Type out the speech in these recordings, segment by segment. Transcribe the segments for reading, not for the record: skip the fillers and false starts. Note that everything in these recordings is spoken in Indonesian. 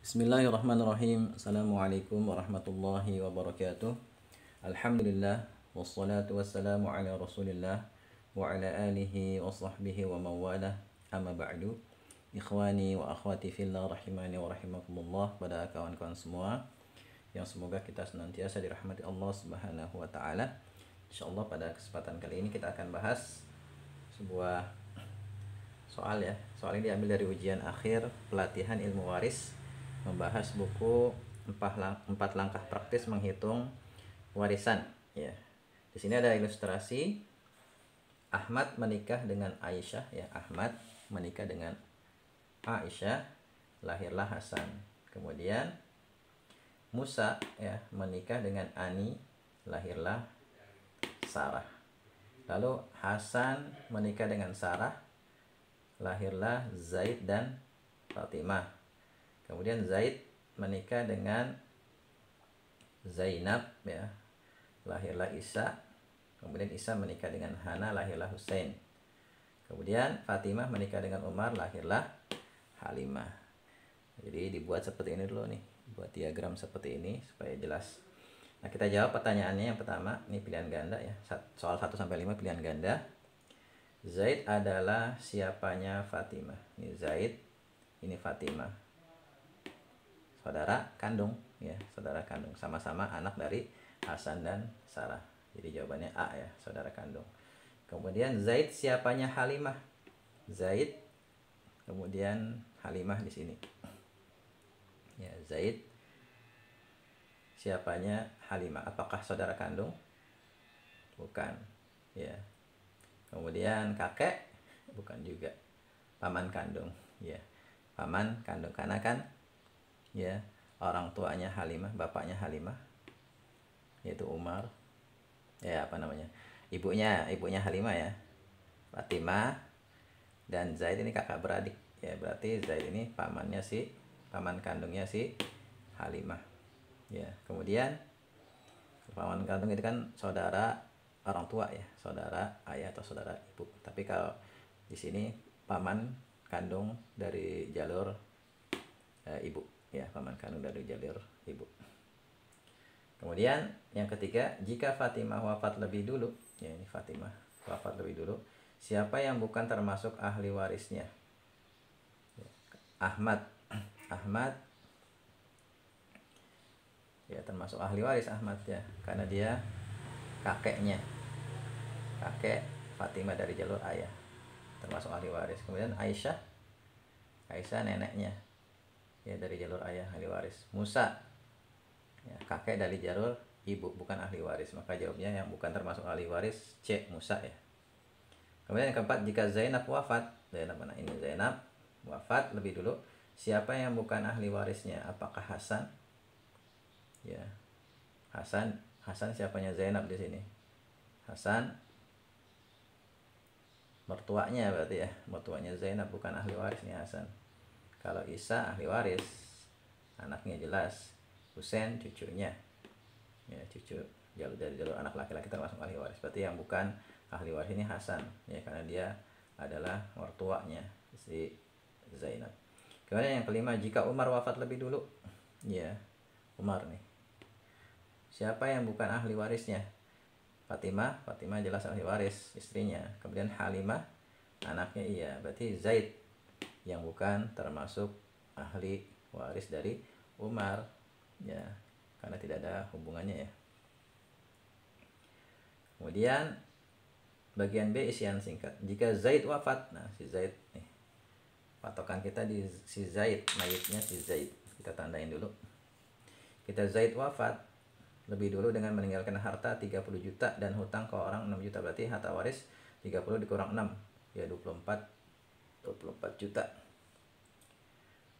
Bismillahirrahmanirrahim. Assalamualaikum warahmatullahi wabarakatuh. Alhamdulillah wassalatu wassalamu ala Rasulillah wa ala alihi wa sahbihi wa mawalah. Amma ba'du. Ikhwani wa akhwati fillah rahimani wa rahimakumullah. Pada kawan-kawan semua yang semoga kita senantiasa dirahmati Allah Subhanahu wa taala. Insyaallah pada kesempatan kali ini kita akan bahas sebuah soal ya. Soal ini diambil dari ujian akhir pelatihan ilmu waris, membahas buku 4 langkah praktis menghitung warisan ya. Di sini ada ilustrasi Ahmad menikah dengan Aisyah ya. Ahmad menikah dengan Aisyah, lahirlah Hasan. Kemudian Musa ya menikah dengan Ani, lahirlah Sarah. Lalu Hasan menikah dengan Sarah, lahirlah Zaid dan Fatimah. Kemudian Zaid menikah dengan Zainab ya, lahirlah Isa. Kemudian Isa menikah dengan Hana, lahirlah Husain. Kemudian Fatimah menikah dengan Umar, lahirlah Halimah. Jadi dibuat seperti ini dulu nih, buat diagram seperti ini supaya jelas. Nah, kita jawab pertanyaannya. Yang pertama, ini pilihan ganda ya. Soal 1 sampai 5 pilihan ganda. Zaid adalah siapanya Fatimah. Ini Zaid, ini Fatimah. Saudara kandung ya, saudara kandung, sama-sama anak dari Hasan dan Sarah. Jadi jawabannya A ya, saudara kandung. Kemudian Zaid siapanya Halimah. Zaid kemudian Halimah di sini. Ya, Zaid siapanya Halimah. Apakah saudara kandung? Bukan. Ya. Kemudian kakek? Bukan juga. Paman kandung. Ya. Paman kandung karena kan ya orang tuanya Halimah, bapaknya Halimah yaitu Umar. Ya, apa namanya? Ibunya Halimah ya. Fatimah dan Zaid ini kakak beradik. Ya, berarti Zaid ini paman kandungnya si Halimah. Ya, kemudian paman kandung itu kan saudara orang tua ya, saudara ayah atau saudara ibu. Tapi kalau di sini paman kandung dari jalur ibu ya, paman kandung dari jalur ibu. Kemudian yang ketiga, jika Fatimah wafat lebih dulu, ya ini Fatimah wafat lebih dulu, siapa yang bukan termasuk ahli warisnya? Ahmad ya termasuk ahli waris Ahmad ya, karena dia kakek Fatimah dari jalur ayah, termasuk ahli waris. Kemudian Aisyah neneknya ya dari jalur ayah, ahli waris. Musa ya, kakek dari jalur ibu, bukan ahli waris, maka jawabnya yang bukan termasuk ahli waris C, Musa ya. Kemudian yang keempat, jika Zainab wafat, ini Zainab wafat lebih dulu, siapa yang bukan ahli warisnya? Apakah Hasan? Ya, Hasan siapanya Zainab di sini? Hasan mertuanya berarti ya, mertuanya Zainab, bukan ahli warisnya Hasan. Kalau Isa ahli waris, anaknya jelas. Husain cucunya ya, cucu dari jalur anak laki-laki termasuk ahli waris. Berarti yang bukan ahli waris ini Hasan ya, karena dia adalah mertuanya si Zainab. Kemudian yang kelima, jika Umar wafat lebih dulu, ya Umar nih, siapa yang bukan ahli warisnya? Fatimah jelas ahli waris, istrinya. Kemudian Halimah anaknya, iya, berarti Zaid yang bukan termasuk ahli waris dari Umar ya, karena tidak ada hubungannya ya. Kemudian bagian B, isian singkat. Jika Zaid wafat, nah si Zaid nih, patokan kita di si Zaid, mayitnya si Zaid, kita tandain dulu. Kita Zaid wafat lebih dulu dengan meninggalkan harta 30 juta dan hutang ke orang 6 juta. Berarti harta waris 30 dikurang 6 ya 24 juta.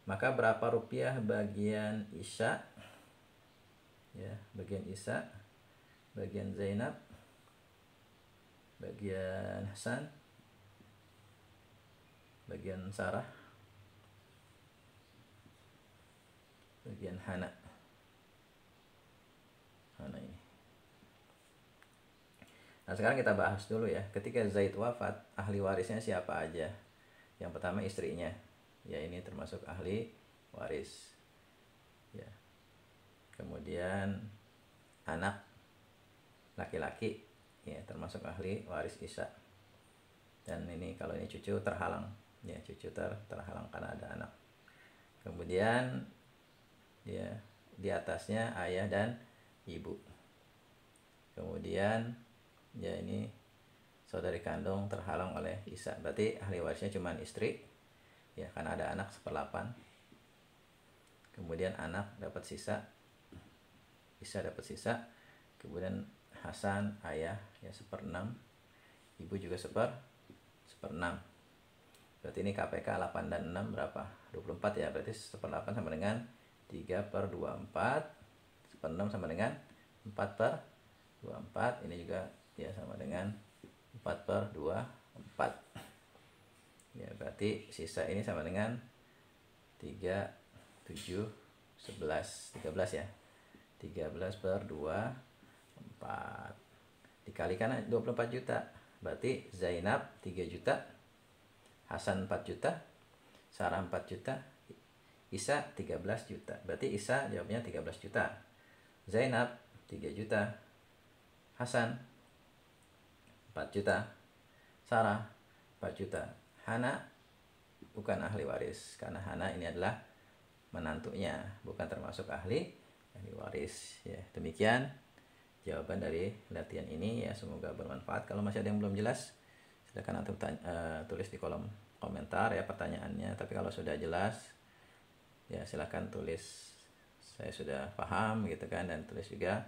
Maka berapa rupiah bagian Isya ya, bagian Isa, bagian Zainab, bagian Hasan, bagian Sarah, bagian Hana ini. Nah, sekarang kita bahas dulu ya. Ketika Zaid wafat, ahli warisnya siapa aja? Yang pertama istrinya. Ya, ini termasuk ahli waris. ya. Kemudian anak laki-laki ya termasuk ahli waris Isa. Dan ini kalau ini cucu terhalang ya, cucu terhalang karena ada anak. Kemudian ya di atasnya ayah dan ibu. Kemudian ya ini saudari kandung terhalang oleh Isa, berarti ahli warisnya cuma istri ya, karena ada anak 1/8. Kemudian anak dapat sisa, Isa dapat sisa. Kemudian Hasan ayah ya 1/6, ibu juga 1/6. Berarti ini KPK 8 dan 6 berapa? 24 ya, berarti 1/8 sama dengan 3/24, 1/6 sama dengan 4/24. Ini juga ya sama dengan 4/24 ya, berarti sisa ini sama dengan 3, 7, 11, 13 ya, 13/24 dikalikan 24 juta, berarti Zainab 3 juta, Hasan 4 juta, Sarah 4 juta, Isa 13 juta. Berarti Isa jawabnya 13 juta, Zainab 3 juta, Hasan 4 juta, Sarah 4 juta. Hana bukan ahli waris, karena Hana ini adalah menantunya, bukan termasuk ahli waris ya. Demikian jawaban dari latihan ini ya, semoga bermanfaat. Kalau masih ada yang belum jelas, silakan antum tulis di kolom komentar ya pertanyaannya. Tapi kalau sudah jelas ya silakan tulis saya sudah paham gitu kan, dan tulis juga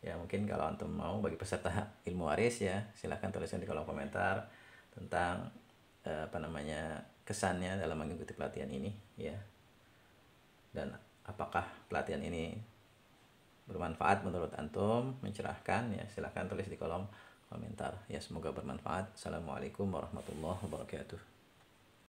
ya, mungkin kalau antum mau bagi peserta ilmu waris ya silakan tuliskan di kolom komentar tentang kesannya dalam mengikuti pelatihan ini ya, dan apakah pelatihan ini bermanfaat menurut antum, mencerahkan ya, silahkan tulis di kolom komentar ya. Semoga bermanfaat. Assalamualaikum warahmatullahi wabarakatuh.